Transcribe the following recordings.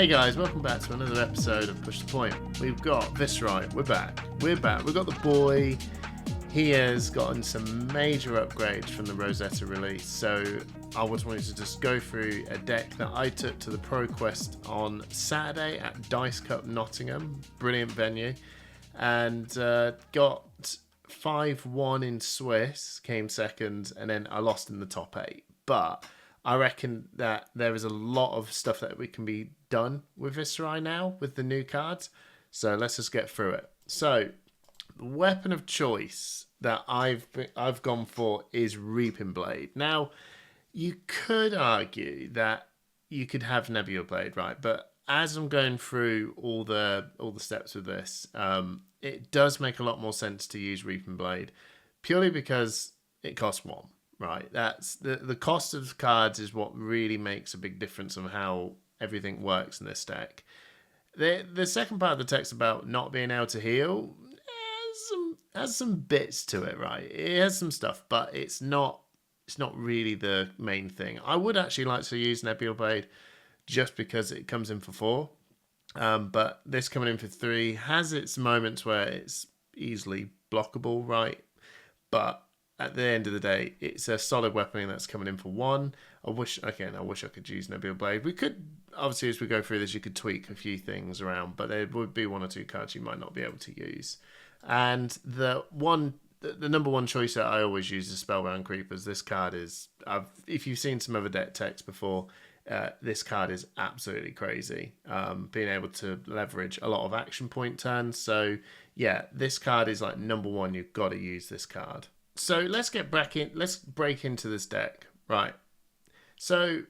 Hey guys, welcome back to another episode of Push the Point. We've got Viserai, we're back. We've got the boy. He has gotten some major upgrades from the Rosetta release, so I was wanting to just go through a deck that I took to the Pro Quest on Saturday at Dice Cup Nottingham, brilliant venue, and got 5-1 in Swiss, came second, and then I lost in the top 8. But I reckon that there is a lot of stuff that we can be done with Viserai now with the new cards. So let's just get through it. So the weapon of choice that I've gone for is Reaping Blade. Now, you could argue that you could have Nebula Blade, right? But as I'm going through all the steps with this, it does make a lot more sense to use Reaping Blade purely because it costs 1. Right, that's the cost of cards is what really makes a big difference on how everything works in this deck. The second part of the text about not being able to heal has some bits to it, right? It has some stuff, but it's not really the main thing. I would actually like to use Nebula Blade just because it comes in for 4, but this coming in for 3 has its moments where it's easily blockable, right? But at the end of the day, it's a solid weapon that's coming in for 1. I wish I could use Nebula Blade. We could, obviously, as we go through this, you could tweak a few things around, but there would be 1 or 2 cards you might not be able to use. And the number one choice that I always use is Spellbound Creepers. This card is, if you've seen some other deck text before, this card is absolutely crazy. Being able to leverage a lot of action point turns. So yeah, this card is like number 1. You've got to use this card. So let's break into this deck, right? So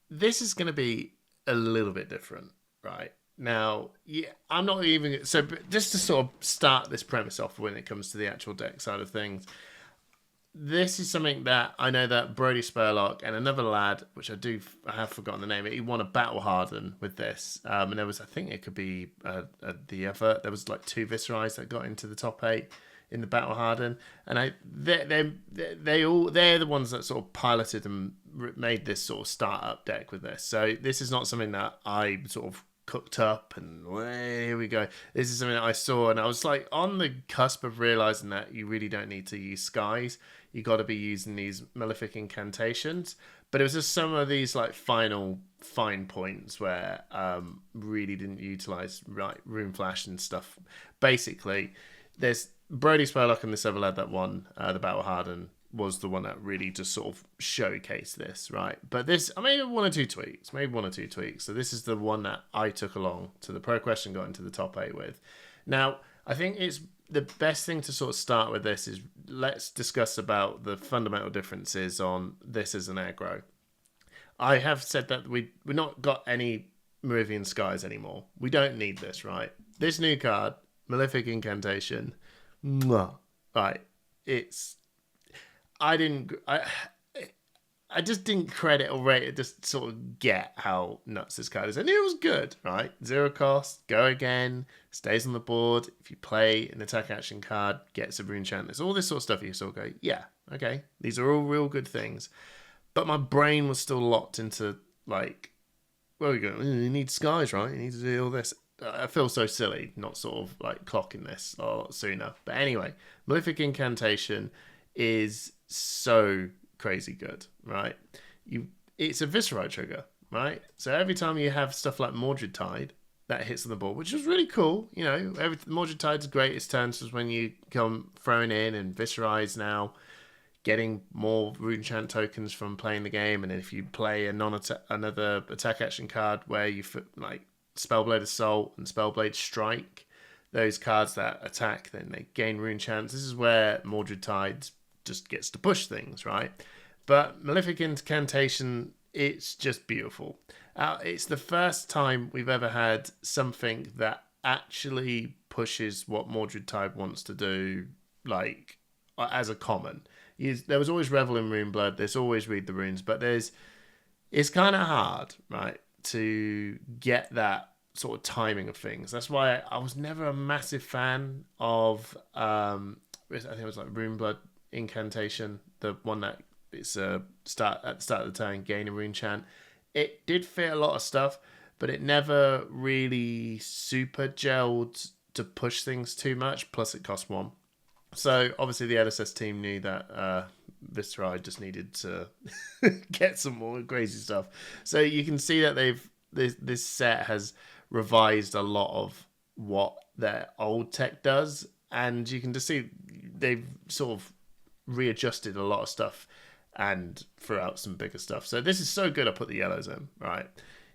this is going to be a little bit different, right? Now, yeah, I'm not even... So just to sort of start this premise off when it comes to the actual deck side of things, this is something that I know that Brody Spurlock and another lad, which I have forgotten the name, he won a Battle Harden with this. And there was, I think it could be the other, there was like 2 Viserais that got into the top 8 in the Battle Harden, and they're the ones that sort of piloted and made this sort of startup deck with this. So this is not something that I sort of cooked up and here we go. This is something that I saw, and I was like on the cusp of realizing that you really don't need to use skies. You got to be using these malefic incantations. But it was just some of these like final fine points where really didn't utilize right rune flash and stuff. Basically, there's Brody Spurlock and this other lad that won the Battle Harden was the one that really just sort of showcased this, right? But this, I made 1 or 2 tweaks. So this is the one that I took along to the Pro Quest and got into the top 8 with. Now, I think it's the best thing to sort of start with this is let's discuss about the fundamental differences on this as an aggro. I have said that we're not got any Meridian Skies anymore. We don't need this, right? This new card, Malefic Incantation, right, I just didn't credit or rate it, just sort of get how nuts this card is. I knew it was good, right? 0 cost, go again, stays on the board. If you play an attack action card, gets a rune chant. There's all this sort of stuff you sort of go, yeah, okay, these are all real good things. But my brain was still locked into like, well, you go, you need skies, right? You need to do all this. I feel so silly not sort of like clocking this a lot sooner. But anyway, Malefic Incantation is so crazy good, right? It's a Viserai trigger, right? So every time you have stuff like Mordred Tide that hits on the board, which is really cool, you know, Mordred Tide's greatest turns was when you come throwing in, and Viserai's now getting more rune chant tokens from playing the game. And then if you play another attack action card where you like Spellblade Assault and Spellblade Strike, those cards that attack, then they gain rune chants. This is where Mordred Tide just gets to push things, right? But Malefic Incantation, it's just beautiful. It's the first time we've ever had something that actually pushes what Mordred Tide wants to do, like as a common. There was always Revel in Runeblood. There's always Read the Runes, but it's kind of hard, right, to get that sort of timing of things. That's why I was never a massive fan of I think it was like Runeblood Incantation, the one that it's at the start of the turn, gain a rune chant. It did fit a lot of stuff, but it never really super gelled to push things too much. Plus, it cost 1. So obviously the LSS team knew that Viserai just needed to get some more crazy stuff. So you can see that this set has revised a lot of what their old tech does, and you can just see they've sort of readjusted a lot of stuff and threw out some bigger stuff. So this is so good. I put the yellows in, right?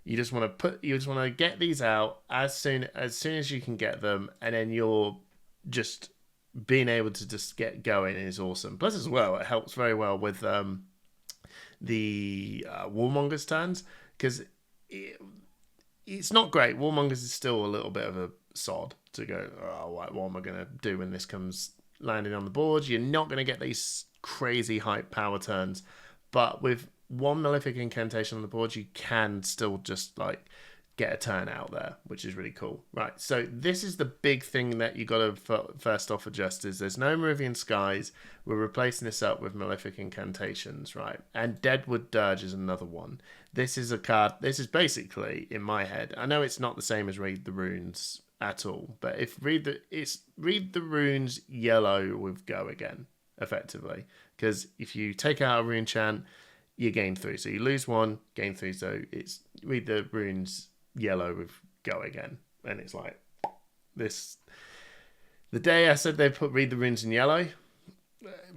You just want to get these out as soon as you can get them, and then you're just being able to just get going is awesome. Plus, as well, it helps very well with the Warmonger's turns, because it's not great. Warmonger's is still a little bit of a sod to go, oh, what am I going to do when this comes landing on the board? You're not going to get these crazy hype power turns, but with one Malefic Incantation on the board, you can still just like get a turn out there, which is really cool. Right, so this is the big thing that you got to first off adjust is there's no Meridian Skies. We're replacing this up with Malefic Incantations, right? And Deadwood Dirge is another one. This is a card, this is basically, in my head, I know it's not the same as Read the Runes at all, but if Read the Runes yellow with Go Again, effectively. Because if you take out a rune chant, you gain 3. So you lose 1, gain 3. So it's Read the Runes yellow with Go Again. And it's like this. The day I said they put Read the Runes in yellow,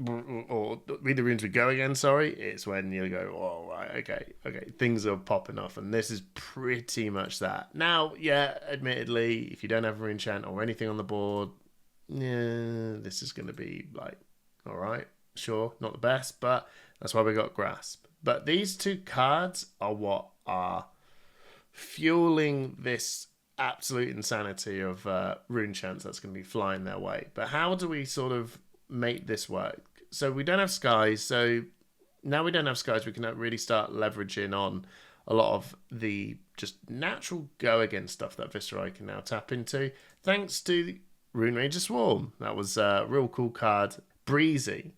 or Read the Runes with Go Again, sorry, it's when you go, oh, right, okay, things are popping off. And this is pretty much that. Now, yeah, admittedly, if you don't have a rune chant or anything on the board, yeah, this is going to be like, all right, sure, not the best, but that's why we got Grasp. But these 2 cards are what are fueling this absolute insanity of rune chants that's going to be flying their way. But how do we sort of make this work? So we don't have skies. So now we don't have skies, we can really start leveraging on a lot of the just natural go against stuff that Viserai can now tap into, thanks to Rune Ranger Swarm. That was a real cool card. Breezy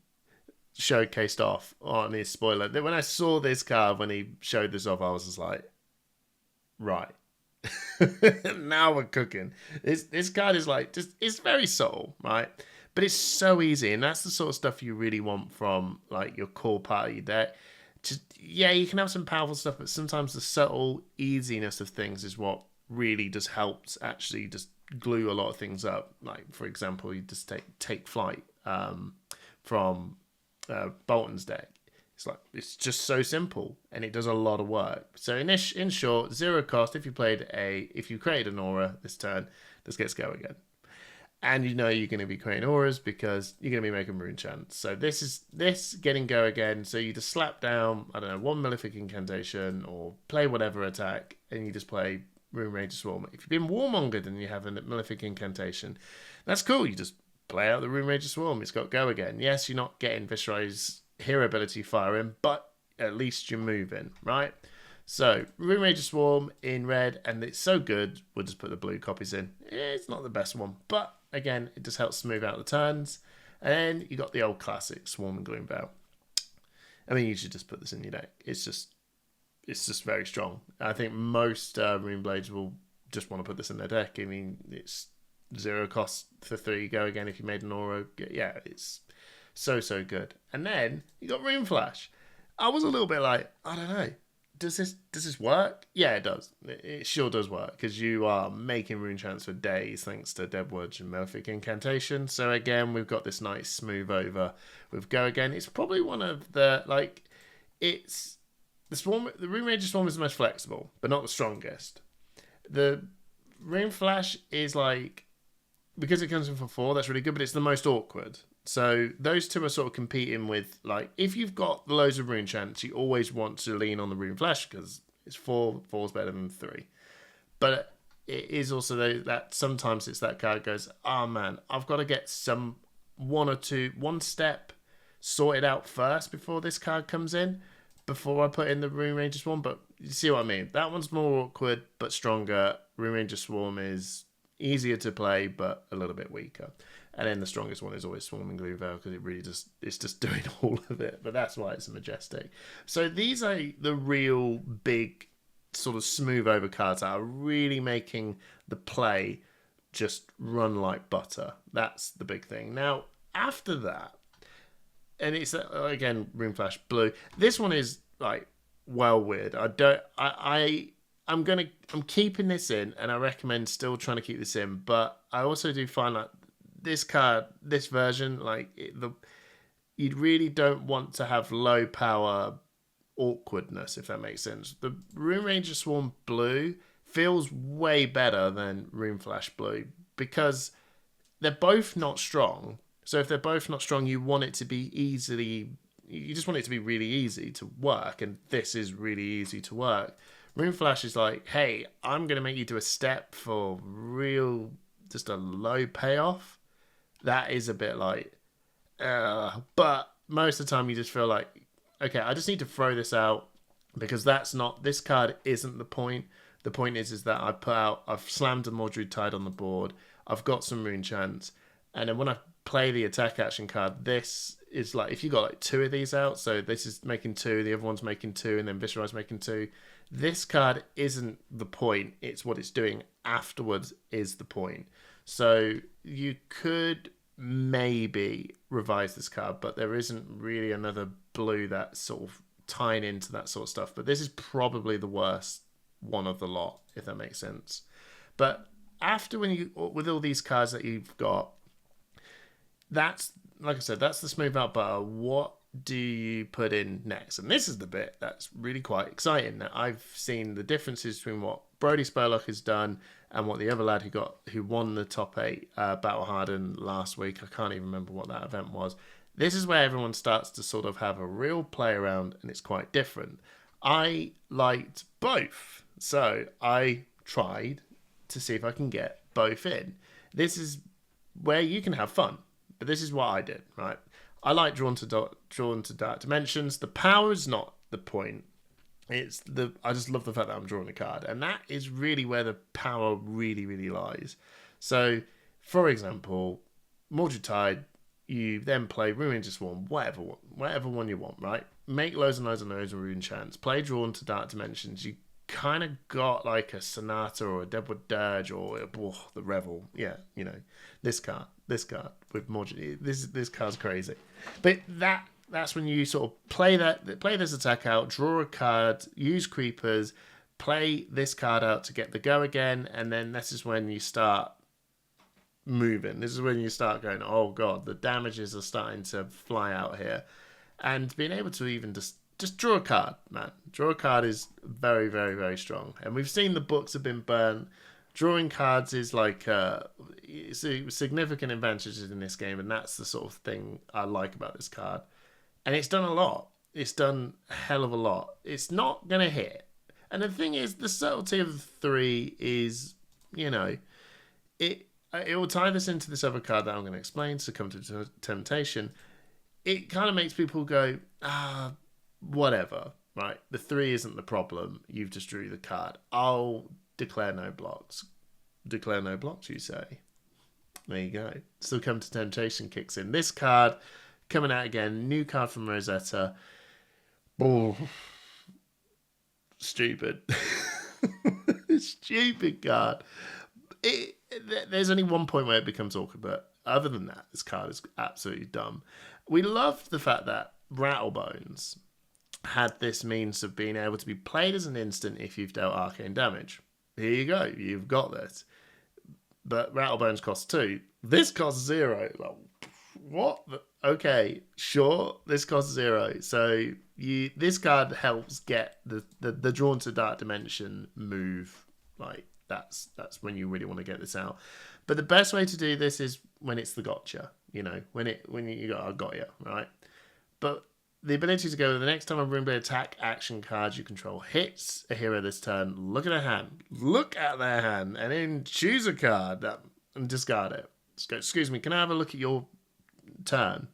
showcased off on his spoiler. When I saw this card, when he showed this off, I was just like, right. Now we're cooking. This card is like, just, it's very subtle, right? But it's so easy, and that's the sort of stuff you really want from like your core party deck. Just, yeah, you can have some powerful stuff, but sometimes the subtle easiness of things is what really just helps actually just glue a lot of things up. Like, for example, you just take flight from Bolton's deck. It's like, it's just so simple, and it does a lot of work. So in short, 0 cost. If you created an aura this turn, this gets Go Again, and you know you're going to be creating auras because you're going to be making rune chants. So this getting Go Again. So you just slap down, I don't know, 1 Malefic Incantation or play whatever attack, and you just play Rune Ranger Swarm. If you've been Warmongered and you have a Malefic Incantation, that's cool. You just play out the Rune Ranger Swarm. It's got Go Again. Yes, you're not getting Viserai's hero ability firing, but at least you're moving, right? So Rune Ranger Swarm in red, and it's so good, we'll just put the blue copies in. It's not the best one, but again, it just helps smooth out the turns. And then you got the old classic Swarm and Gloomveil. I mean, you should just put this in your deck. It's just very strong. I think most Rune Blades will just want to put this in their deck. I mean, it's 0 cost for 3 Go Again if you made an aura. Yeah, it's so good. And then you got Rune Flash. I was a little bit like, I don't know, does this work? Yeah, it does. It sure does work, because you are making rune chants for days thanks to Deadwood and Malefic Incantation. So again, we've got this nice smooth over with Go Again. It's probably one of the, like, it's the Rune Ranger Swarm is the most flexible, but not the strongest. The Rune Flash is like, because it comes in for 4, that's really good, but it's the most awkward. So those 2 are sort of competing with, like, if you've got loads of rune chants, you always want to lean on the Rune Flash because it's 4's better than 3. But it is also that sometimes it's that card goes, oh man, I've got to get one step sorted out first before this card comes in, before I put in the Rune Ranger Swarm. But you see what I mean? That one's more awkward but stronger. Rune Ranger Swarm is easier to play but a little bit weaker. And then the strongest one is always Swarming Gloomveil, because it really it's just doing all of it. But that's why it's a majestic. So these are the real big sort of smooth over cards that are really making the play just run like butter. That's the big thing. Now, after that, and it's again Room Flash Blue. This one is like well weird. I'm keeping this in, and I recommend still trying to keep this in. But I also do find like this version, you really don't want to have low power awkwardness, if that makes sense. The Room Ranger Swarm Blue feels way better than Room Flash Blue because they're both not strong. So if they're both not strong, you want it to be you just want it to be really easy to work, and this is really easy to work. Room Flash is like, hey, I'm going to make you do a step for just a low payoff. That is a bit like, but most of the time you just feel like, okay, I just need to throw this out because this card isn't the point. The point is that I've slammed a Mordred Tide on the board, I've got some Rune Chants, and then when I play the attack action card, this is like, if you got like 2 of these out, so this is making 2, the other one's making 2, and then Viserai's making 2. This card isn't the point, it's what it's doing afterwards is the point. So you could maybe revise this card, but there isn't really another blue that's sort of tying into that sort of stuff. But this is probably the worst one of the lot, if that makes sense. But after with all these cards that you've got, that's, like I said, that's the smooth out butter. What do you put in next? And this is the bit that's really quite exciting. Now, I've seen the differences between what Brody Spurlock has done and what the other lad who won the top 8 Battle Hardened last week. I can't even remember what that event was. This is where everyone starts to sort of have a real play around, and it's quite different. I liked both, so I tried to see if I can get both in. This is where you can have fun, but this is what I did, right? I like drawn to dark dimensions. The power is not the point. I just love the fact that I'm drawing a card, and that is really where the power really, really lies. So, for example, Mordred Tide, you then play Ruin to Swarm, whatever one you want, right? Make loads and loads and loads of Rune Chants. Play Drawn to Dark Dimensions. You kind of got like a Sonata or a Deadwood Dirge or the Revel. Yeah, this card with Mordred. This card's crazy, but that's when you sort of play this attack out, draw a card, use creepers, play this card out to get the go again, and then this is when you start moving. This is when you start going, oh god, the damages are starting to fly out here, and being able to even just draw a card, man. Draw a card is very, very, very strong, and we've seen the books have been burnt. Drawing cards is like significant advantages in this game, and that's the sort of thing I like about this card. And it's done a lot. It's done a hell of a lot. It's not going to hit. And the thing is, the subtlety of the 3 is, it will tie this into this other card that I'm going to explain, Succumb to Temptation. It kind of makes people go, whatever, right? The 3 isn't the problem. You've just drew the card. I'll declare no blocks. Declare no blocks, you say. There you go. Succumb to Temptation kicks in. This card... coming out again, new card from Rosetta. Oh, stupid. Stupid card. There's only one point where it becomes awkward, but other than that, this card is absolutely dumb. We loved the fact that Rattlebones had this means of being able to be played as an instant if you've dealt arcane damage. Here you go, you've got this. But Rattlebones costs 2. This costs 0. Like, what? Okay, sure, this costs 0. So this card helps get the Drawn to Dark Dimension move. Like that's when you really want to get this out. But the best way to do this is when it's the gotcha. When you got you, right? But the ability to go the next time a Ruin Blade attack action card you control hits a hero this turn, look at their hand. Look at their hand, and then choose a card and discard it. Just go, excuse me, can I have a look at your turn?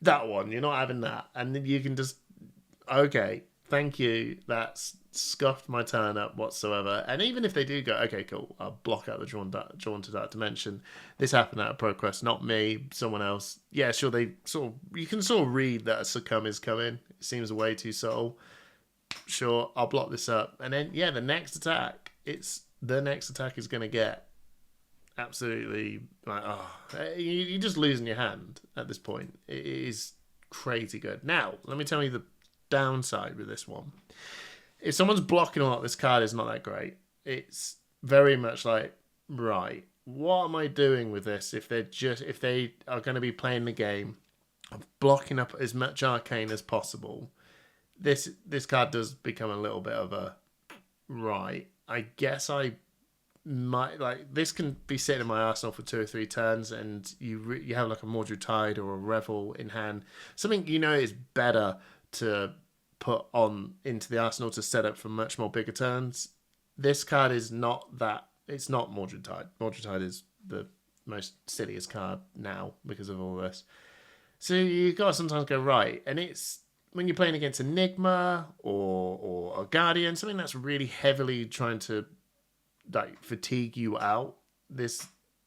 That one, you're not having that. And then you can just, okay, thank you, that's scuffed my turn up whatsoever. And even if they do go, okay, cool, I'll block out the drawn to Dark Dimension. This happened out of ProQuest, not me, someone else. Yeah, sure, you can sort of read that a Succumb is coming. It seems way too subtle. sure, I'll block this up. And then, yeah, the next attack is going to get absolutely like, you're just losing your hand at this point. It is crazy good. Now, let me tell you the downside with this one. If someone's blocking a lot, this card is not that great. It's very much like, right, what am I doing with this if they are going to be playing the game of blocking up as much arcane as possible? This card does become a little bit of a, right, I guess I might, like, this can be sitting in my arsenal for 2 or 3 turns, and you have like a Mordred Tide or a Revel in hand, something is better to put on into the arsenal to set up for much more bigger turns. This card is not that. It's not Mordred Tide. Mordred Tide is the most silliest card now because of all this. So you got to sometimes go, right, and it's when you're playing against Enigma or a Guardian, something that's really heavily trying to like fatigue you out.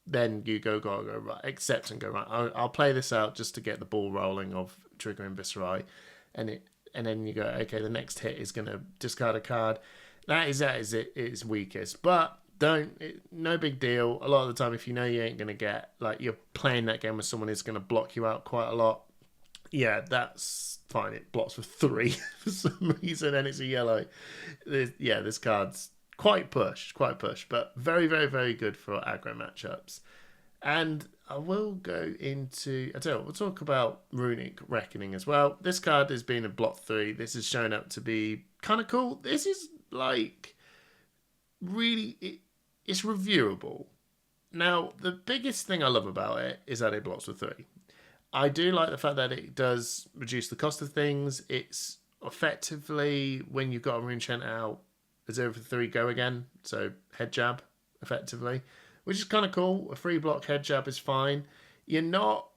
Then you go right, accept and go, right, I'll play this out just to get the ball rolling of triggering Viserai, and then you go, okay, the next hit is going to discard a card. That is its weakest, but no big deal. A lot of the time, if you know you ain't going to get, like, you're playing that game with someone who's going to block you out quite a lot, yeah, that's fine. It blocks for 3 for some reason, and it's a yellow. This card's quite push, but very, very, very good for aggro matchups. And I will go into, I tell you what, we'll talk about Runic Reckoning as well. This card has been a block 3. This is shown up to be kind of cool. This is like really, it's reviewable. Now, the biggest thing I love about it is that it blocks for 3. I do like the fact that it does reduce the cost of things. It's effectively, when you've got a rune chant out, a 0 for 3 go again. So head jab, effectively, which is kind of cool. A free block head jab is fine. You're not,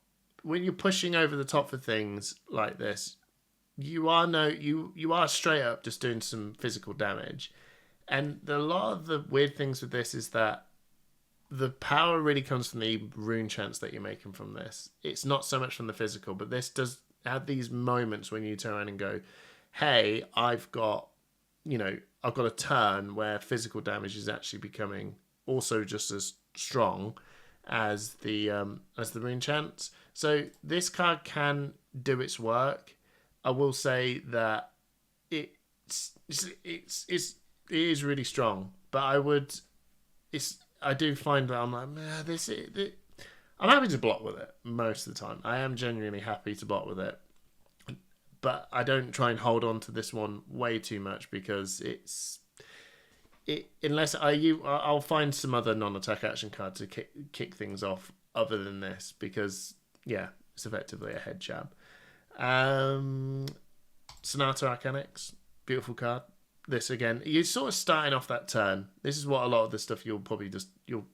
when you're pushing over the top for things like this, you are straight up just doing some physical damage. And a lot of the weird things with this is that the power really comes from the rune chants that you're making from this. It's not so much from the physical, but this does have these moments when you turn around and go, hey, I've got a turn where physical damage is actually becoming also just as strong as the rune chants. So this card can do its work. I will say that it is really strong, but I do find that I'm like, I'm happy to block with it most of the time. I am genuinely happy to block with it, but I don't try and hold on to this one way too much because unless I'll find some other non-attack action card to kick things off other than this, because it's effectively a head jab. Sonata Arcanics, beautiful card. This again, you're sort of starting off that turn. This is what a lot of the stuff you'll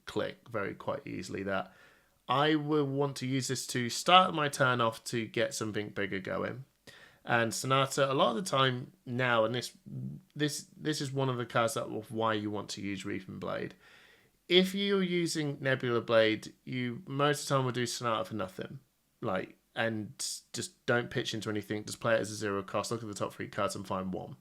click very quite easily, that I will want to use this to start my turn off to get something bigger going. And Sonata, a lot of the time now, and this is one of the cards of why you want to use Reaping Blade. If you're using Nebula Blade, you most of the time will do Sonata for nothing, and just don't pitch into anything. Just play it as a 0 cost. Look at the top 3 cards and find 1.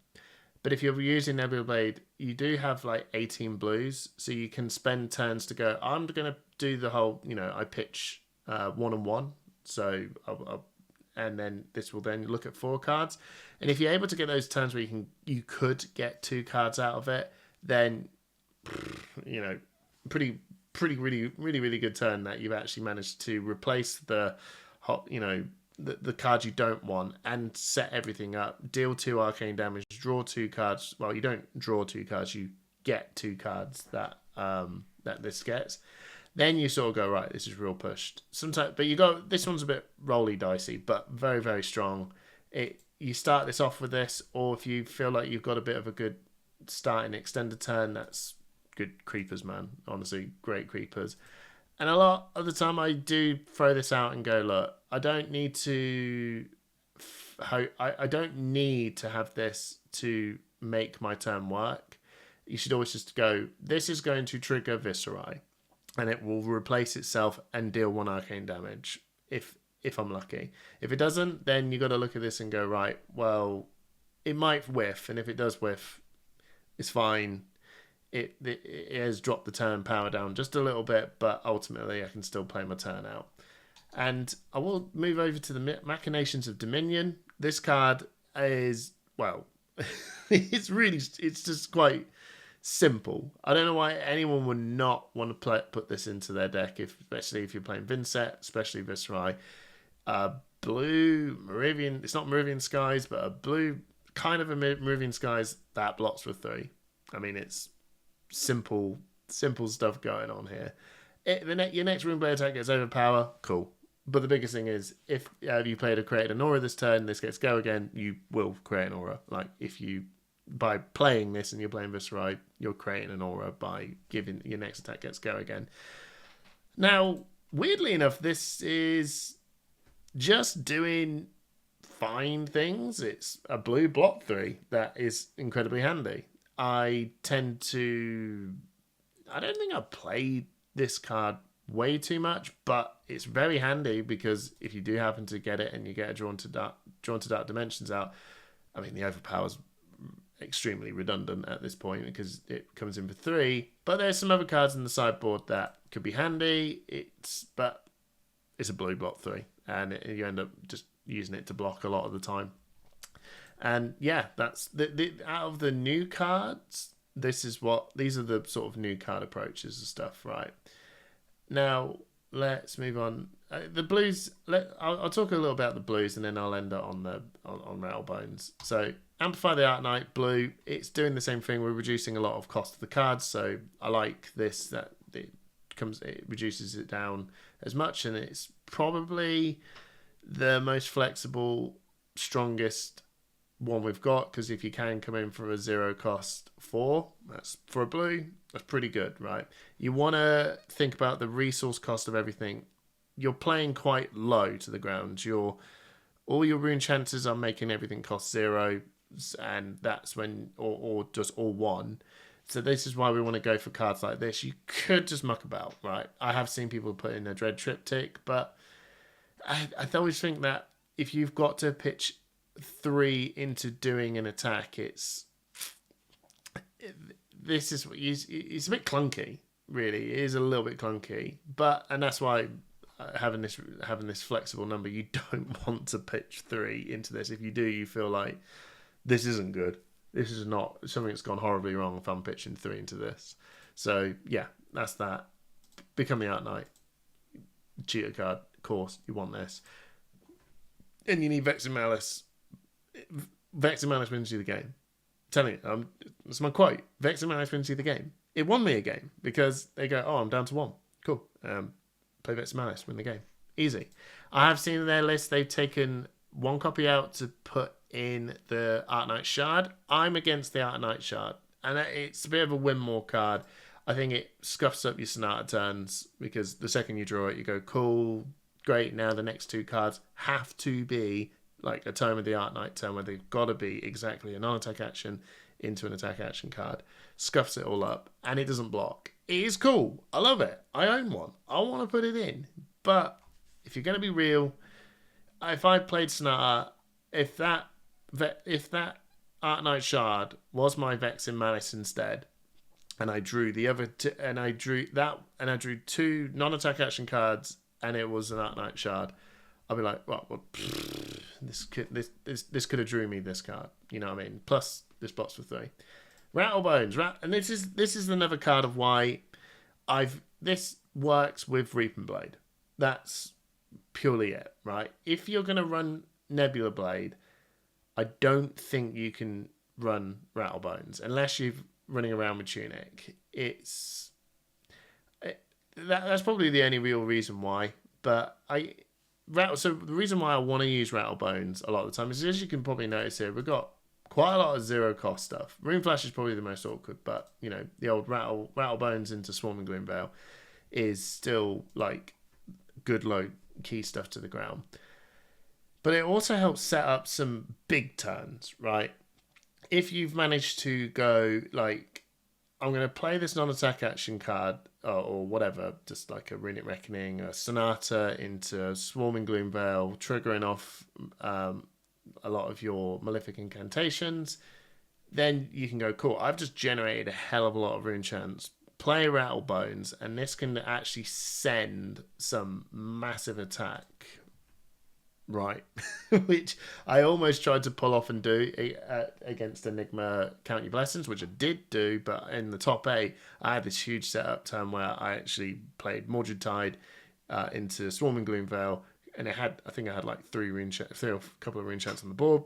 But if you're using Nebula Blade, you do have 18 blues, so you can spend turns to go, I'm going to do the whole, I pitch 1-on-1, so and then this will then look at 4 cards. And if you're able to get those turns where you could get 2 cards out of it, then, pretty really, really, really good turn that you've actually managed to replace the cards you don't want and set everything up, deal 2 arcane damage, draw 2 cards. Well, you don't draw 2 cards, you get 2 cards that this gets. Then you sort of go, right, this is real pushed. Sometimes, but this one's a bit rolly dicey, but very, very strong. You start this off with this, or if you feel like you've got a bit of a good starting extended turn, that's good creepers, man. Honestly, great creepers. And a lot of the time I do throw this out and go, look, I don't need to have this to make my turn work. You should always just go, this is going to trigger Viserai, and it will replace itself and deal 1 arcane damage if I'm lucky. If it doesn't, then you got to look at this and go, right, well, it might whiff, and if it does whiff, it's fine. It has dropped the turn power down just a little bit, but ultimately I can still play my turn out. And I will move over to the Machinations of Dominion. This card is, well, it's just quite simple. I don't know why anyone would not want to put this into their deck, especially if you're playing Vincent, especially Viserai. Blue Meridian, it's not Meridian Skies, but a blue kind of a Meridian Skies that blocks for 3. I mean, it's simple stuff going on here. Your next Runeblade attack gets overpower, cool. But the biggest thing is, if you played or created an aura this turn, this gets go again, you will create an aura. Like, if you, by playing this and you're playing Viserai, you're creating an aura by giving your next attack gets go again. Now, weirdly enough, this is just doing fine things. It's a blue block 3 that is incredibly handy. I don't think I've played this card way too much, but it's very handy because if you do happen to get it and you get a drawn to dark dimensions out, I mean, the overpower's extremely redundant at this point because it comes in for 3, but there's some other cards in the sideboard that could be handy. But it's a blue block 3, and you end up just using it to block a lot of the time. And yeah, that's out of the new cards, these are the sort of new card approaches and stuff, right? Now, let's move on. The blues, I'll talk a little about the blues and then I'll end up on Rattlebones. So, Amplify the Art Knight, blue, it's doing the same thing. We're reducing a lot of cost of the cards, so I like this, that it reduces it down as much, and it's probably the most flexible, strongest one we've got, because if you can come in for a 0 cost 4, that's for a blue, that's pretty good, right? You want to think about the resource cost of everything. You're playing quite low to the ground. All your rune chances are making everything cost 0, and that's when, or just all 1. So this is why we want to go for cards like this. You could just muck about, right? I have seen people put in a Dread Triptych, but I always think that if you've got to pitch 3 into doing an attack, it's a bit clunky, really. It is a little bit clunky, and that's why having this flexible number, you don't want to pitch 3 into this. If you do, you feel like this isn't good. This is not something that's gone horribly wrong if I'm pitching 3 into this. So yeah, that's that. Become the Art Knight. Cheater card, of course, you want this. And you need Vexing Malice. Vexing Malice wins you the game. I'm telling you, that's my quote. Vexing Malice wins you the game. It won me a game because they go, oh, I'm down to 1. Cool. Play Vexing Malice, win the game. Easy. I have seen their list. They've taken 1 copy out to put in the Art Knight Shard. I'm against the Art Knight Shard, and it's a bit of a win more card. I think it scuffs up your Sonata turns because the second you draw it, you go, cool, great. Now the next 2 cards have to be like a Tome of the Art Knight turn where they've got to be exactly a non-attack action into an attack action card. Scuffs it all up, and it doesn't block. It is cool. I love it. I own one. I want to put it in. But if you're going to be real, if I played Sonata, if that Art Knight Shard was my Vexing Malice instead, and I drew the other and I drew 2 non-attack action cards, and it was an Art Knight Shard, I'd be like, well, this could have drew me this card. You know what I mean? Plus this box for 3. Rattlebones, and this is another card of why this works with Reaping Blade. That's purely it, right? If you're gonna run Nebula Blade, I don't think you can run Rattlebones unless you're running around with Tunic. That's probably the only real reason why. But so the reason why I want to use Rattlebones a lot of the time is, as you can probably notice here, we've got quite a lot of 0 cost stuff. Rune Flash is probably the most awkward, but you know, the old Rattlebones into Swarming Gloomveil is still like good low key stuff to the ground. But it also helps set up some big turns, right? If you've managed to go like, I'm going to play this non-attack action card or whatever, just like a Runic Reckoning, a Sonata into Swarming Gloomveil, triggering off a lot of your Malefic incantations, then you can go, cool, I've just generated a hell of a lot of rune chants, play Rattlebones, and this can actually send some massive attack, right? Which I almost tried to pull off and do against Enigma Count Your Blessings, which I did do, but in the top 8, I had this huge setup turn where I actually played Mordred Tide into Swarming Gloomveil, and I think I had like 3 or a couple of rune chants on the board.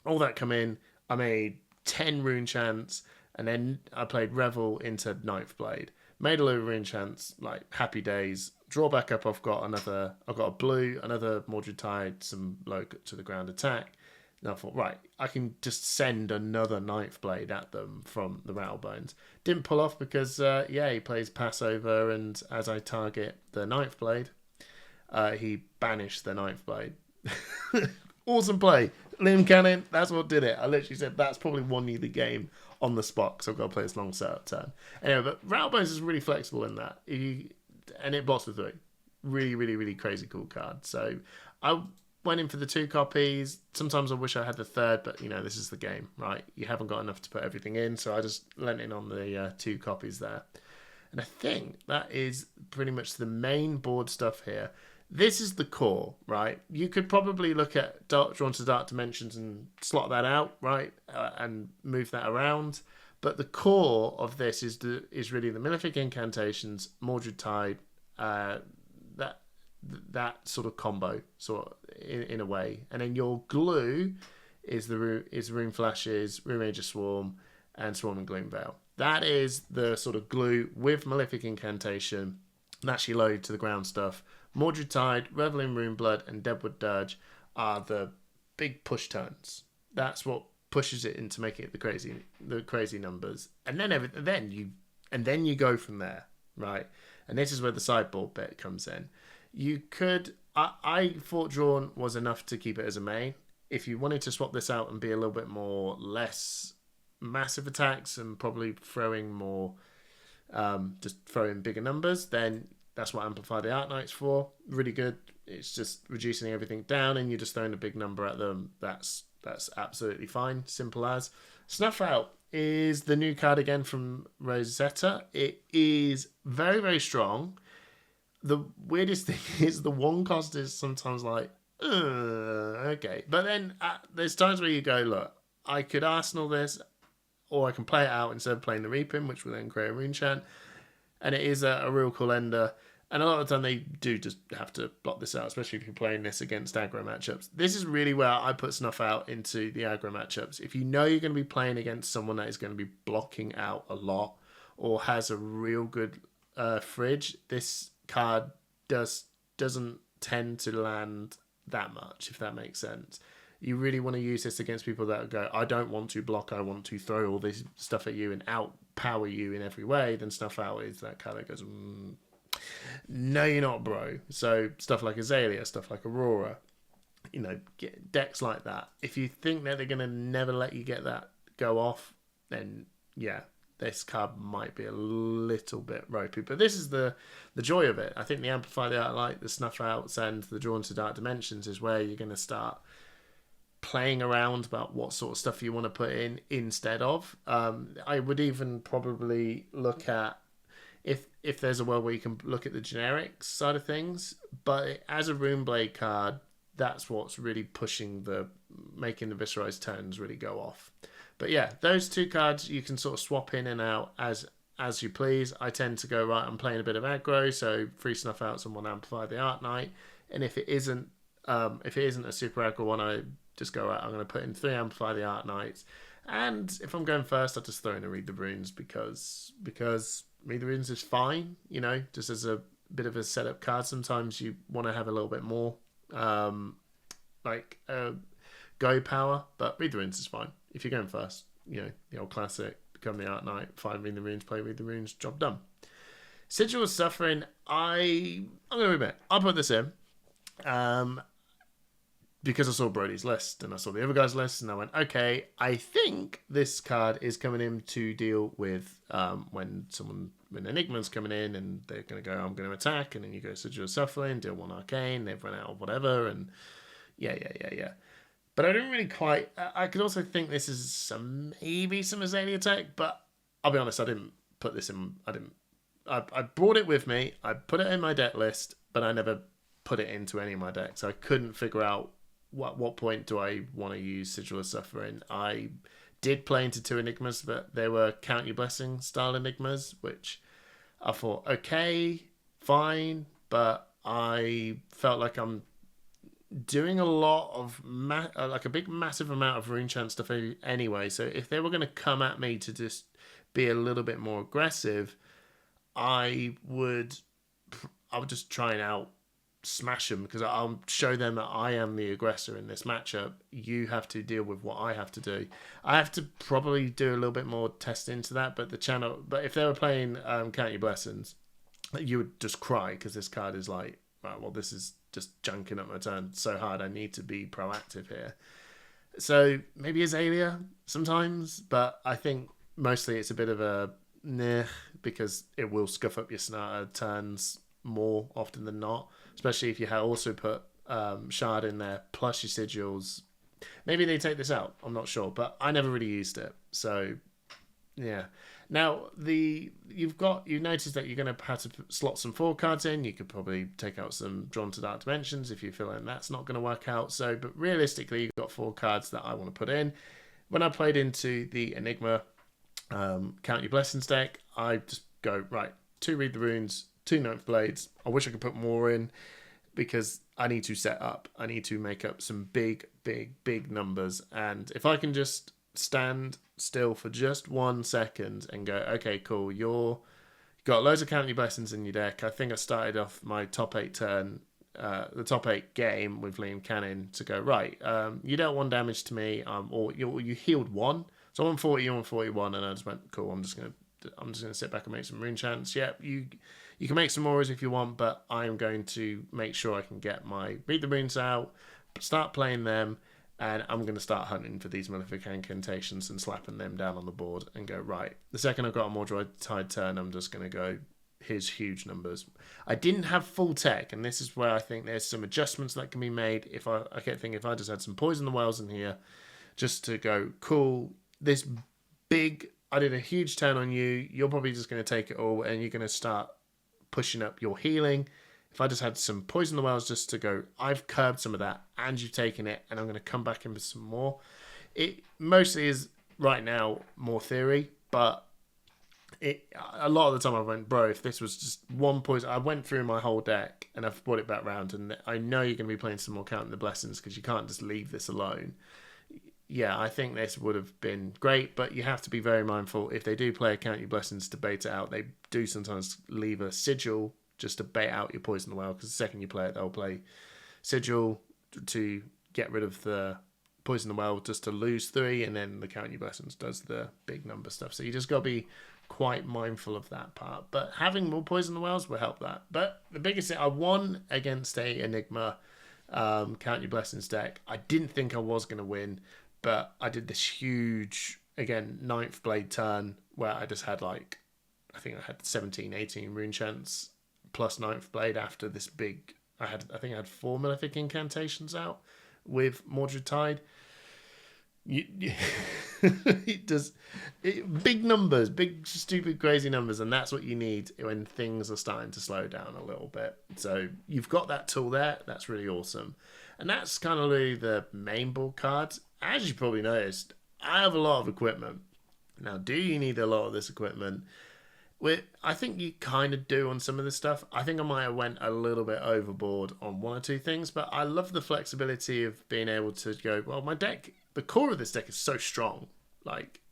All that come in, I made 10 rune chants, and then I played Revel into Ninth Blade. Made a load of rune chants, like happy days. Draw back up, I've got a blue, another Mordred Tide, some low to the ground attack. And I thought, right, I can just send another Ninth Blade at them from the Rattlebones. Didn't pull off because, he plays Passover, and as I target the Ninth Blade, he banished the Ninth Blade. Awesome play. Liam Cannon, that's what did it. I literally said that's probably won you the game on the spot, because I've got to play this long setup turn. Anyway, but Rattlebones is really flexible in that. And it blocks with 3. Really, really, really crazy cool card. So I went in for the 2 copies. Sometimes I wish I had the 3rd, but this is the game, right? You haven't got enough to put everything in, so I just lent in on the 2 copies there. And I think that is pretty much the main board stuff here. This is the core, right? You could probably look at Drawn to Dark Dimensions and slot that out, right? And move that around. But the core of this is really the Malefic incantations, Mordred Tide, that sort of combo, in a way. And then your glue is Rune Flashes, Rune Major Swarm, and Swarming Gloomveil. That is the sort of glue with Malefic incantation. That's your load to the ground stuff. Mordred Tide, Revel in Runeblood, and Deadwood Dirge are the big push turns. That's what pushes it into making it the crazy numbers, and then you go from there, right? And this is where the sideboard bit comes in. You could, I thought Drawn was enough to keep it as a main. If you wanted to swap this out and be a little bit less massive attacks and probably throwing more, just throwing bigger numbers, then that's what Amplify the Art Knight's for. Really good. It's just reducing everything down, and you're just throwing a big number at them. That's absolutely fine. Simple as. Snuff Out is the new card again from Rosetta. It is very, very strong. The weirdest thing is the 1 cost is sometimes like, okay. But then there's times where you go, look, I could Arsenal this, or I can play it out instead of playing the Reaping, which will then create a rune chant. And it is a real cool ender. And a lot of the time they do just have to block this out, especially if you're playing this against aggro matchups. This is really where I put Snuff Out into the aggro matchups. If you know you're going to be playing against someone that is going to be blocking out a lot or has a real good fridge, this card doesn't tend to land that much, if that makes sense. You really want to use this against people that go, I don't want to block, I want to throw all this stuff at you and outpower you in every way. Then Snuff Out is that card that goes, no, you're not, bro. So stuff like Azalea, stuff like Aurora, get decks like that. If you think that they're going to never let you get that go off, then yeah, this card might be a little bit ropey. But this is the joy of it. I think the Amplify the Art Light, the Snuff Outs, and the Drawn to Dark Dimensions is where you're going to start playing around about what sort of stuff you want to put in instead of. I would even probably look at if there's a world where you can look at the generic side of things, but as a Runeblade card, that's what's really making the Viserai's turns really go off. But yeah, those 2 cards you can sort of swap in and out as you please. I tend to go, right, I'm playing a bit of aggro, so 3 Snuff Outs and 1 Amplify the Art Knight. And if it isn't a super aggro one, I just go, right, I'm going to put in 3 Amplify the Art Knights. And if I'm going first, I just throw in a Read the Runes because Read the Runes is fine, just as a bit of a setup card. Sometimes you want to have a little bit more go power, but Read the Runes is fine. If you're going first, the old classic, become the Art Knight, find Read the Runes, play Read the Runes, job done. Sigil of Suffering, I'm going to admit, I put this in because I saw Brody's list and I saw the other guy's list, and I went, okay, I think this card is coming in to deal with when Enigma's coming in and they're going to go, I'm going to attack, and then you go Sigil of Suffering, deal 1 arcane, they've run out of whatever, and yeah. But I don't really quite. I could also think this is maybe some Azalea tech, but I'll be honest, I didn't put this in. I didn't. I brought it with me. I put it in my deck list, but I never put it into any of my decks. I couldn't figure out what point do I want to use Sigil of Suffering. I did play into two Enigmas, but they were Count Your Blessing style Enigmas, which I thought, okay, fine, but I felt like I'm doing a lot of like a big massive amount of rune chant stuff anyway. So if they were going to come at me to just be a little bit more aggressive, I would just try and out smash them, because I'll show them that I am the aggressor in this matchup. You have to deal with what I have to do. I have to probably do a little bit more test into that, but if they were playing Count Your Blessings, you would just cry, because this card is like, right, well, this is just junking up my turn so hard. I need to be proactive here. So maybe Azalea sometimes, but I think mostly it's a bit of a nah, because it will scuff up your Sonata turns more often than not, especially if you also put Shard in there plus your Sigils. Maybe they take this out, I'm not sure, but I never really used it. So yeah. Now you noticed that you're going to have to slot some 4 cards in. You could probably take out some Drawn to Dark Dimensions if you feel like that's not going to work out. So, but realistically, you've got 4 cards that I want to put in. When I played into the Enigma Count Your Blessings deck, I just go, right, 2 Read the Runes, 2 Ninth Blades. I wish I could put more in, because I need to set up. I need to make up some big numbers. And if I can just stand still for just 1 second and go, okay, cool, you've got loads of Count Your Blessings in your deck. I think I started off my top 8 turn, the top 8 game with Liam Cannon to go, right, you dealt 1 damage to me, or you healed 1. So I'm 40, you're on 41, and I just went, cool, I'm just gonna sit back and make some rune chants. Yeah, you can make some more if you want, but I'm going to make sure I can get my Read the Runes out, start playing them, and I'm going to start hunting for these Malefic Incantations and slapping them down on the board and go, right, the second I've got a more Tide turn, I'm just going to go, here's huge numbers. I didn't have full tech, and this is where I think there's some adjustments that can be made. I kept thinking, if I just had some Poison the Wells in here, just to go, cool, this big, I did a huge turn on you, you're probably just going to take it all, and you're going to start pushing up your healing. If I just had some Poison the Wells just to go, I've curbed some of that, and you've taken it, and I'm going to come back in with some more. It mostly is, right now, more theory, but a lot of the time I went, bro, if this was just 1 poison, I went through my whole deck, and I've brought it back round, and I know you're going to be playing some more Counting the Blessings, because you can't just leave this alone. Yeah, I think this would have been great, but you have to be very mindful. If they do play a Count Your Blessings to bait it out, they do sometimes leave a Sigil just to bait out your Poison the Well, because the second you play it, they'll play Sigil to get rid of the Poison the Well, just to lose 3, and then the Count Your Blessings does the big number stuff. So you just got to be quite mindful of that part. But having more Poison the Wells will help that. But the biggest thing, I won against a Enigma Count Your Blessings deck. I didn't think I was going to win, but I did this huge, again, 9th Blade turn where I just had I think I had 17, 18 rune chants plus 9th Blade after this big, I think I had 4 Malefic Incantations out with Mordred Tide. Big numbers, big stupid crazy numbers, and that's what you need when things are starting to slow down a little bit. So you've got that tool there, that's really awesome. And that's kind of really the main board cards. As you probably noticed, I have a lot of equipment. Now, do you need a lot of this equipment? I think you kind of do on some of this stuff. I think I might have went a little bit overboard on 1 or 2 things, but I love the flexibility of being able to go, well, my deck, the core of this deck is so strong.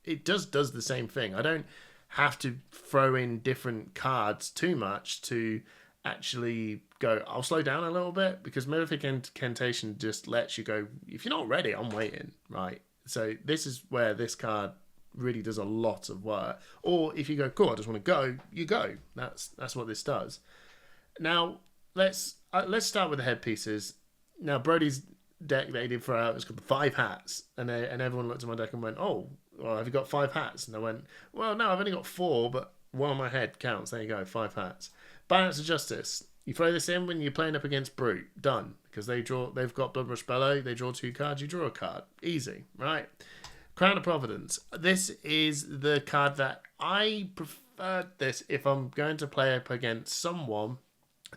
It does the same thing. I don't have to throw in different cards too much to actually go, I'll slow down a little bit, because Malefic Incantation just lets you go, if you're not ready, I'm waiting, right? So this is where this card really does a lot of work. Or if you go, cool, I just want to go, you go. That's what this does. Now let's start with the headpieces. Now Brody's deck that he did throw out is called the 5 hats, and everyone looked at my deck and went, oh, well, have you got 5 hats? And I went, well, no, I've only got 4, but one on my head counts. There you go, 5 hats. Balance of Justice. You throw this in when you're playing up against Brute. Done. Because they've got Bloodrush Bellow. They draw 2 cards. You draw a card. Easy, right? Crown of Providence. This is the card that I prefer. This if I'm going to play up against someone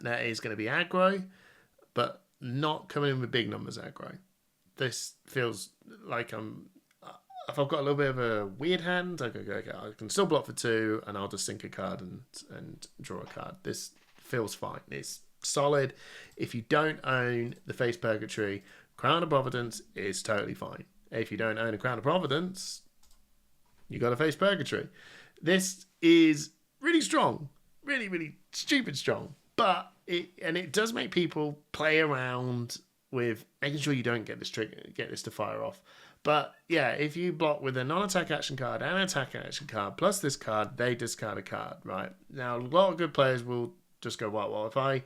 that is going to be aggro, but not coming in with big numbers aggro. This feels like if I've got a little bit of a weird hand, I can still block for 2, and I'll just sink a card and draw a card. This feels fine. It's solid. If you don't own the Face Purgatory, Crown of Providence is totally fine. If you don't own a Crown of Providence, you got a Face Purgatory. This is really strong. Really, really stupid strong. But it does make people play around with making sure you don't get this trigger, get this to fire off. But yeah, if you block with a non-attack action card and an attack action card plus this card, they discard a card, right? Now, a lot of good players will just go, well, if I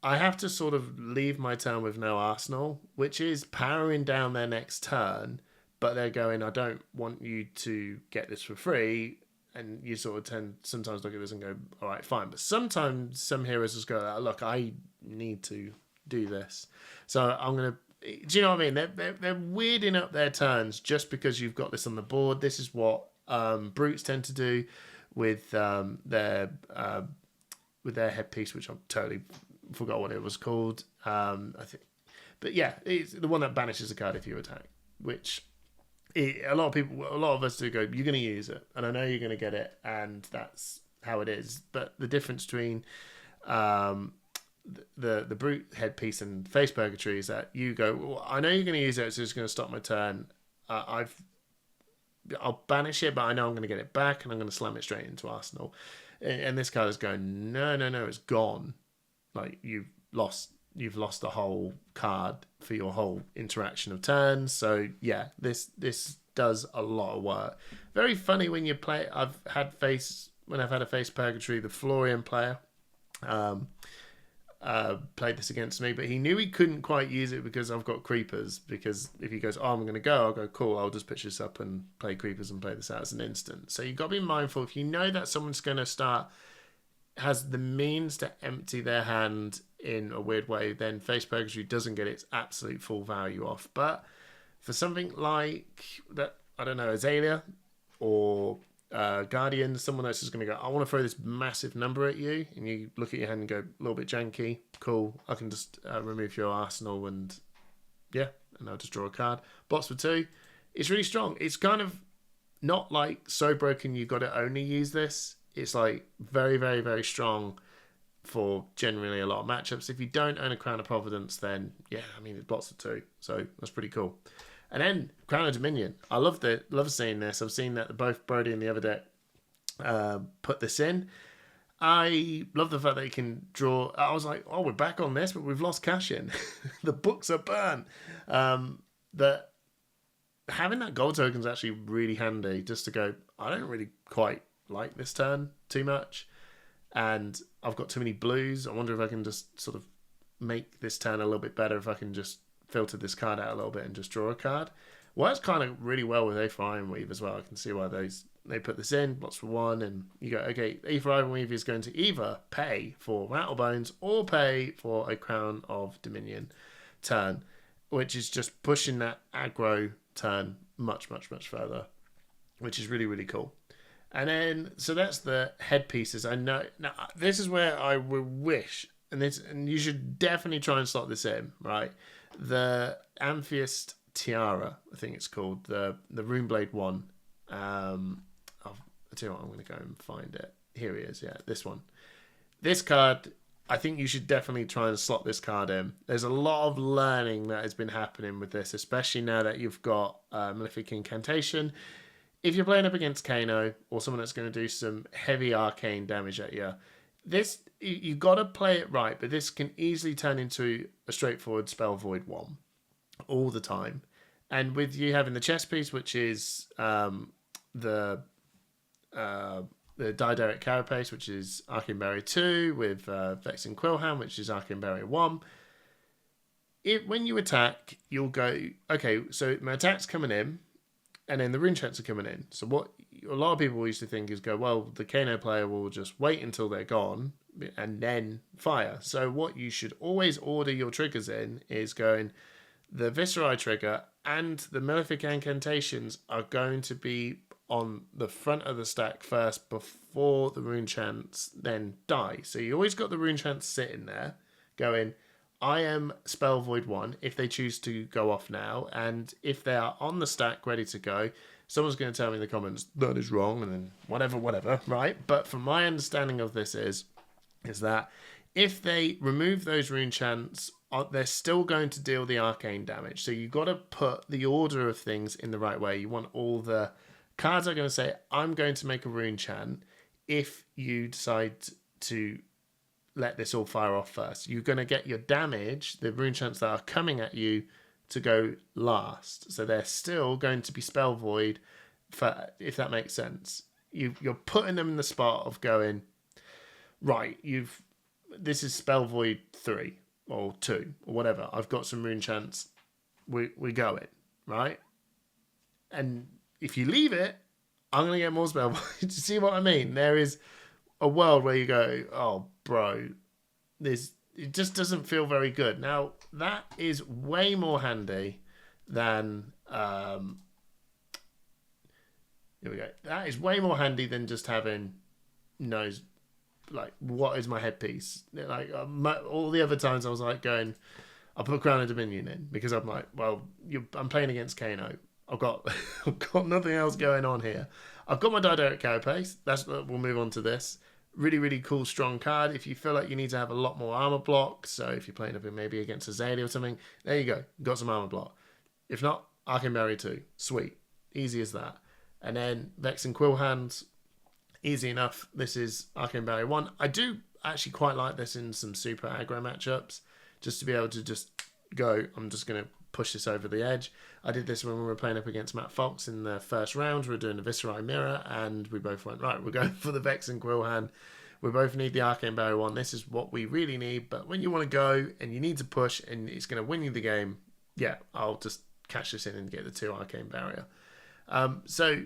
have to sort of leave my turn with no arsenal, which is powering down their next turn, but they're going, I don't want you to get this for free. And you sort of tend sometimes look at this and go, all right, fine. But sometimes some heroes just go, look, I need to do this. So I'm going to, do you know what I mean? They're weirding up their turns just because you've got this on the board. This is what brutes tend to do with their headpiece, which I totally forgot what it was called. I think, but yeah, it's the one that banishes a card if you attack, which a lot of us do go, you're going to use it, and I know you're going to get it, and that's how it is. But the difference between the brute headpiece and Face Purgatory is that you go, well, I know you're going to use it, so it's going to stop my turn. I'll banish it, but I know I'm going to get it back, and I'm going to slam it straight into Arsenal. And this card is going, no, it's gone. Like you've lost the whole card for your whole interaction of turns. So yeah, this does a lot of work. Very funny when you play. When I've had a Face Purgatory, the Florian player played this against me, but he knew he couldn't quite use it because I've got creepers. Because if he goes, I'm going to go, I'll go, cool, I'll just pitch this up and play creepers and play this out as an instant. So you've got to be mindful. If you know that someone's going to has the means to empty their hand in a weird way, then Face Purgatory doesn't get its absolute full value off. But for something like that, I don't know, Azalea or Guardian, someone else is going to go, I want to throw this massive number at you, and you look at your hand and go, a little bit janky, cool, I can just remove your arsenal and I'll just draw a card. Blocks for 2. It's really strong. It's kind of not like so broken you've got to only use this. It's like very, very, very strong for generally a lot of matchups. If you don't own a Crown of Providence, then it blocks for 2. So that's pretty cool. And then Crown of Dominion. I love seeing this. I've seen that both Brody and the other deck put this in. I love the fact that you can draw. I was like, oh, we're back on this, but we've lost cash in. The books are burned. That having that gold token is actually really handy just to go, I don't really quite like this turn too much, and I've got too many blues. I wonder if I can just sort of make this turn a little bit better if I can just filter this card out a little bit and just draw a card. Works kind of really well with Aether Ironweave as well. I can see why they put this in, blocks for 1, and you go, okay, Aether Ironweave is going to either pay for Rattlebones or pay for a Crown of Dominion turn, which is just pushing that aggro turn much, much, much further, which is really, really cool. And then, so that's the headpieces. I know, now this is where I would wish, and you should definitely try and slot this in, right? The Amethyst Tiara, I think it's called, the Runeblade one. I'll tell you what, I'm going to go and find it. Here he is, yeah, this one. This card, I think you should definitely try and slot this card in. There's a lot of learning that has been happening with this, especially now that you've got Malefic Incantation. If you're playing up against Kano or someone that's going to do some heavy arcane damage at you, you've got to play it right, but this can easily turn into a straightforward Spell Void 1 all the time. And with you having the chess piece, which is the Daedalic Carapace, which is Arcane Barrier 2, with Vexing Quillhound, which is Arcane Barrier 1, when you attack, you'll go, okay, so my attack's coming in, and then the rune chants are coming in. So what a lot of people used to think is go, well, the Kano player will just wait until they're gone and then fire. So what you should always order your triggers in is going, the Viserai trigger and the Malefic Incantations are going to be on the front of the stack first before the rune chants then die. So you always got the rune chants sitting there going, I am Spell Void 1 if they choose to go off now, and if they are on the stack ready to go, someone's going to tell me in the comments that is wrong, and then whatever, right? But from my understanding of this is that if they remove those rune chants, they're still going to deal the arcane damage. So you've got to put the order of things in the right way. You want all the cards are going to say, I'm going to make a rune chant if you decide to let this all fire off first. You're going to get your damage, the rune chants that are coming at you, to go last. So they're still going to be spell void, if that makes sense. You're putting them in the spot of going, right, this is spell void 3 or 2 or whatever. I've got some rune chants. We're going, right? And if you leave it, I'm going to get more spell void. Do you see what I mean? There is a world where you go, oh, bro, it just doesn't feel very good. Now, that is way more handy than here we go. That is way more handy than just having like, what is my headpiece? Like, all the other times I was like going, I put Crown of Dominion in because I'm like, well, I'm playing against Kano. I've got nothing else going on here. I've got my Dideric Carapace. We'll move on to this. Really, really cool, strong card. If you feel like you need to have a lot more armor block, so if you're playing up in maybe against Azalea or something, there you go. Got some armor block. If not, Arcane Barrier 2. Sweet. Easy as that. And then Vex and Quill Hands. Easy enough. This is Arcane Barrier 1. I do actually quite like this in some super aggro matchups, just to be able to just go, I'm just going to push this over the edge. I did this when we were playing up against Matt Fox in the first round. We were doing the Viserai Mirror, and we both went, right, we're going for the Vex and Quill Hand. We both need the Arcane Barrier 1. This is what we really need. But when you want to go and you need to push and it's going to win you the game, yeah, I'll just catch this in and get the 2 Arcane Barrier. So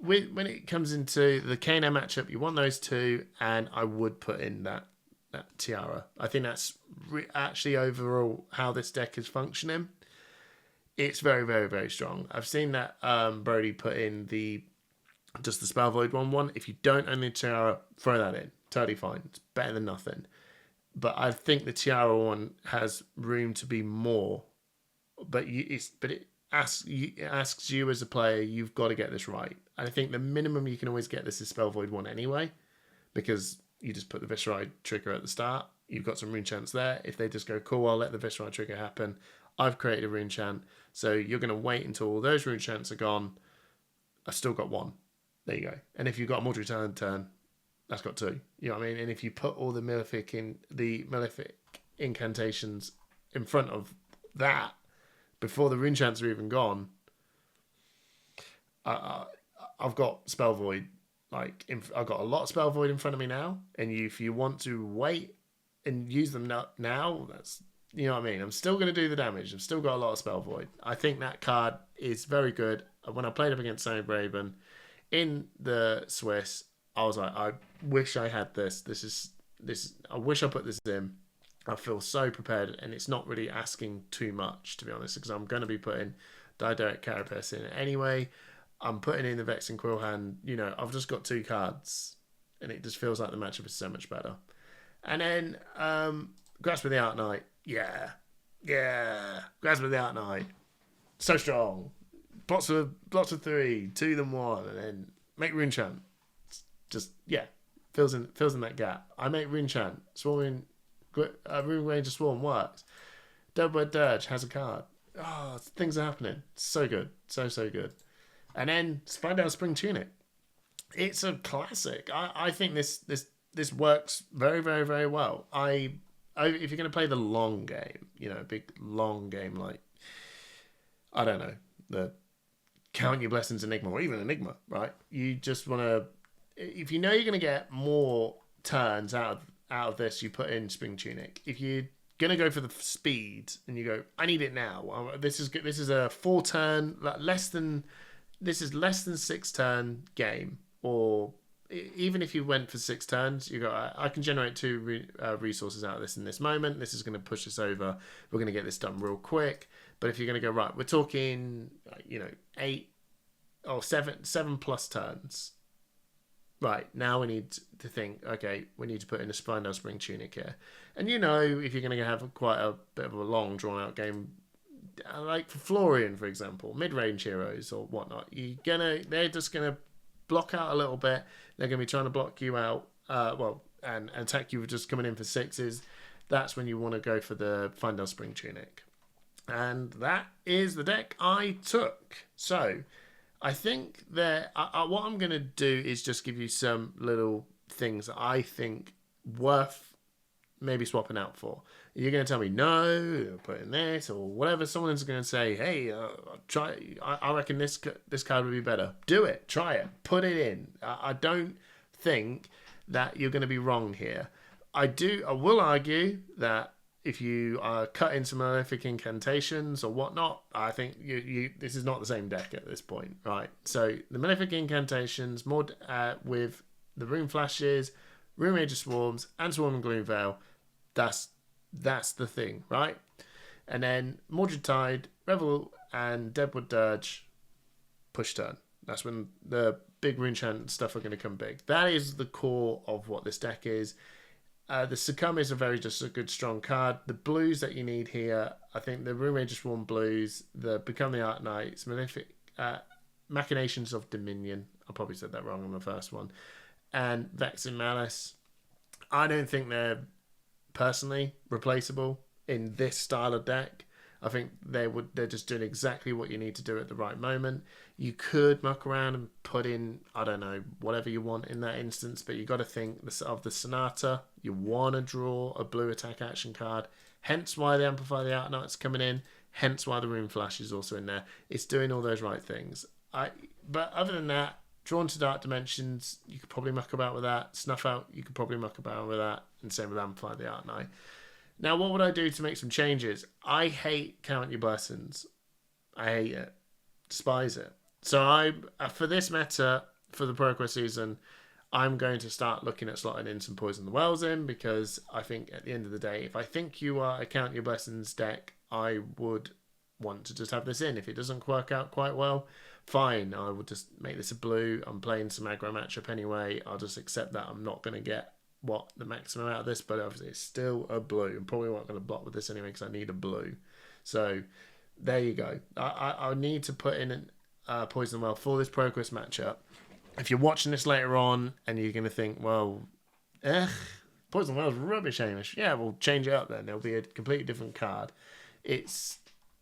when it comes into the Kano matchup, you want those 2, and I would put in that Tiara. I think that's actually overall how this deck is functioning. It's very, very, very strong. I've seen that Brody put in just the Spell Void 1/1. If you don't own the Tiara, throw that in. Totally fine. It's better than nothing. But I think the Tiara one has room to be more. But it asks you as a player, you've got to get this right. I think the minimum you can always get this is Spell Void 1 anyway, because you just put the Viserai trigger at the start. You've got some rune chants there. If they just go, cool, I'll let the Viserai trigger happen. I've created a rune chant. So you're going to wait until all those rune chants are gone. I've still got 1. There you go. And if you've got a multi-turn turn, that's got 2. You know what I mean? And if you put all the Malefic Incantations in front of that before the rune chants are even gone, I've got Spell Void. I've got a lot of Spell Void in front of me now. And if you want to wait and use them now, that's, you know what I mean? I'm still going to do the damage. I've still got a lot of Spell Void. I think that card is very good. When I played up against Sony Braben in the Swiss, I was like, I wish I had this. I wish I put this in. I feel so prepared, and it's not really asking too much, to be honest, because I'm going to be putting Dideric Carapace in anyway. I'm putting in the Vex and Quill Hand. You know, I've just got 2 cards, and it just feels like the matchup is so much better. And then Grasp of the Art Knight. Yeah. Grasp of the Art Knight. So strong. Blocks of 3, 2 them 1, and then make rune chant. Just, yeah, fills in that gap. I make rune chant. Swarming, rune ranger swarm works. Double Dirge has a card. Oh, things are happening. So good. So good. And then Spider Spring Tunic. It's a classic. I think this works very, very, very well. If you're going to play the long game, you know, big long game like, I don't know, the Count Your Blessings Enigma, or even Enigma, right? You just want to, if you know you're going to get more turns out of this, you put in Spring Tunic. If you're going to go for the speed and you go, I need it now. This is a 4 turn, less than this is less than 6 turn game, or even if you went for 6 turns, you go, I can generate 2 resources out of this in this moment. This is going to push us over. We're going to get this done real quick. But if you're going to go, right, we're talking, 8 or 7+ turns. Right, now we need to think, okay, we need to put in a Spindle Spring Tunic here. And if you're going to have quite a bit of a long, drawn-out game, like for Florian, for example, mid-range heroes or whatnot, they're just going to block out a little bit. They're going to be trying to block you out, and attack you just coming in for 6s. That's when you want to go for the Findel Spring Tunic. And that is the deck I took. So I think that what I'm going to do is just give you some little things that I think worth maybe swapping out for. You're going to tell me, no, put in this or whatever. Someone's going to say, hey, try. I reckon this card would be better. Do it. Try it. Put it in. I don't think that you're going to be wrong here. I will argue that if you cut in some Malefic Incantations or whatnot, I think this is not the same deck at this point, right? So the Malefic Incantations, more with the Rune Flashes, Rune Major Swarms, and Swarming Gloom Veil, that's the thing, right? And then Mordred Tide, Revel, and Deadwood Dirge, push turn. That's when the big Rune Chant stuff are going to come big. That is the core of what this deck is. The Succumb is just a good, strong card. The blues that you need here, I think the Rune Major Swarm blues, the Become the Art Knights, Malefic, Machinations of Dominion, I probably said that wrong on the first one, and Vex and Malice. I don't think they're personally replaceable in this style of deck. I think they're just doing exactly what you need to do at the right moment. You could muck around and put in, I don't know, whatever you want in that instance, but you got to think of the Sonata. You want to draw a blue attack action card, hence why the Amplify the Art Knight's coming in, hence why the Rune Flash is also in there. It's doing all those right things. But other than that, Drawn to Dark Dimensions, you could probably muck about with that. Snuff Out, you could probably muck about with that, and same with Amplify the Art Knight. Now, what would I do to make some changes? I hate Count Your Blessings. I hate it. Despise it. So for this meta, for the ProQuest season, I'm going to start looking at slotting in some Poison the Wells in, because I think at the end of the day, if I think you are a Count Your Blessings deck, I would want to just have this in. If it doesn't work out quite well, fine. I would just make this a blue. I'm playing some aggro matchup anyway. I'll just accept that I'm not going to get the maximum out of this, but obviously it's still a blue. I'm probably not going to block with this anyway because I need a blue. So there you go. I need to put in Poison Well for this ProQuest matchup. If you're watching this later on and you're going to think, well, Poison Well's rubbish, Hamish. Yeah, we'll change it up then. It'll be a completely different card.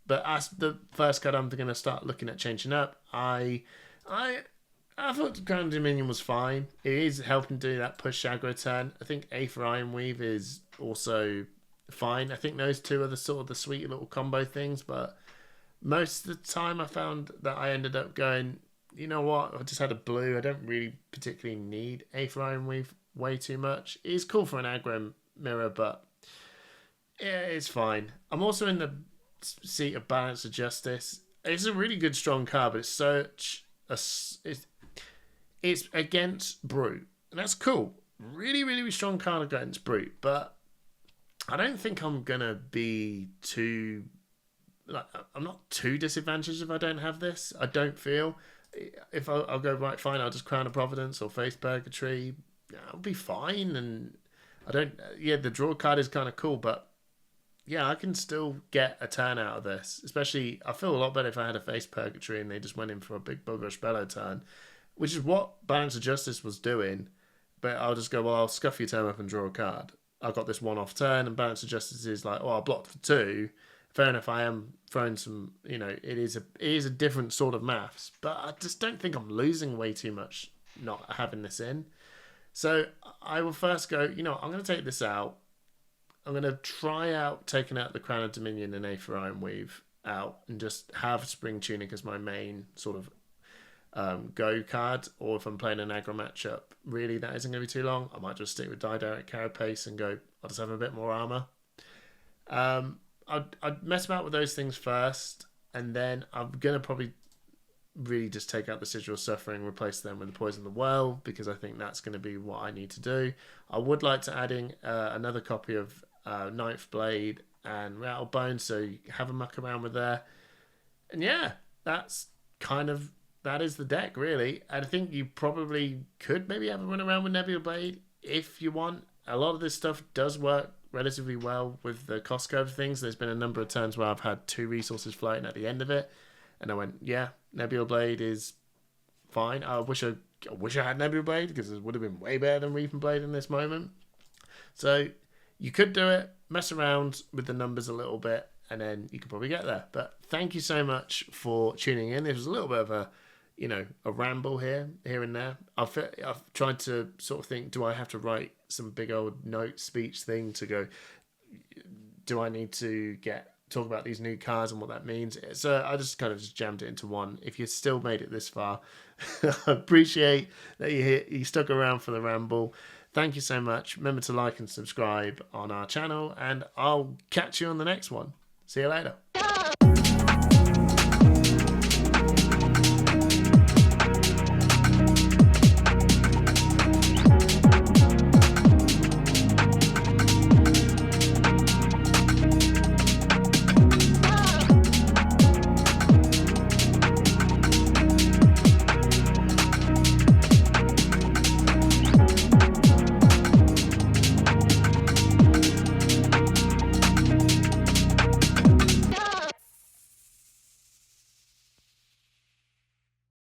But as the first card I'm going to start looking at changing up, I thought Crown Dominion was fine. It is helping do that push aggro turn. I think Aether Ironweave is also fine. I think those two are the sort of the sweet little combo things, but most of the time I found that I ended up going, you know what, I just had a blue. I don't really particularly need Aether Ironweave way too much. It's cool for an aggro mirror, but yeah, it's fine. I'm also in the seat of Balance of Justice. It's a really good, strong card, but it's against Brute, and that's cool. Really, really strong card against Brute, but I don't think I'm gonna be too. I'm not too disadvantaged if I don't have this. I don't feel. If I'll go right, fine. I'll just Crown of Providence or Face Purgatory. I'll be fine, and I don't. Yeah, the draw card is kind of cool, but yeah, I can still get a turn out of this. Especially, I feel a lot better if I had a Face Purgatory and they just went in for a big Buggish Bellow turn, which is what Balance of Justice was doing. But I'll just go, well, I'll scuff your turn up and draw a card. I've got this one-off turn, and Balance of Justice is like, oh, I'll block for 2. Fair enough, I am throwing some, it is a different sort of maths, but I just don't think I'm losing way too much not having this in. So I will first go, I'm going to take this out. I'm going to try out taking out the Crown of Dominion and Aether Ironweave out and just have Spring Tunic as my main sort of go card. Or if I'm playing an aggro matchup, really that isn't going to be too long, I might just stick with Didact Carapace and go, I'll just have a bit more armor. I'd mess about with those things first, and then I'm going to probably really just take out the Sigil Suffering, replace them with the Poison the Well, because I think that's going to be what I need to do. I would like to add in another copy of Ninth Blade and Rattlebone, so you have a muck around with there. And yeah, that's kind of, that is the deck, really. And I think you probably could maybe have a run around with Nebula Blade if you want. A lot of this stuff does work relatively well with the cost curve things. There's been a number of turns where I've had 2 resources floating at the end of it, and I went, yeah, Nebula Blade is fine. I wish I had Nebula Blade, because it would have been way better than Reaping Blade in this moment. So you could do it, mess around with the numbers a little bit, and then you could probably get there. But thank you so much for tuning in. It was a little bit of a ramble here and there. I've tried to sort of think, do I have to write some big old note speech thing to go, do I need to talk about these new cards and what that means? So I just kind of just jammed it into one. If you still made it this far, I appreciate that you stuck around for the ramble. Thank you so much. Remember to like and subscribe on our channel, and I'll catch you on the next one. See you later.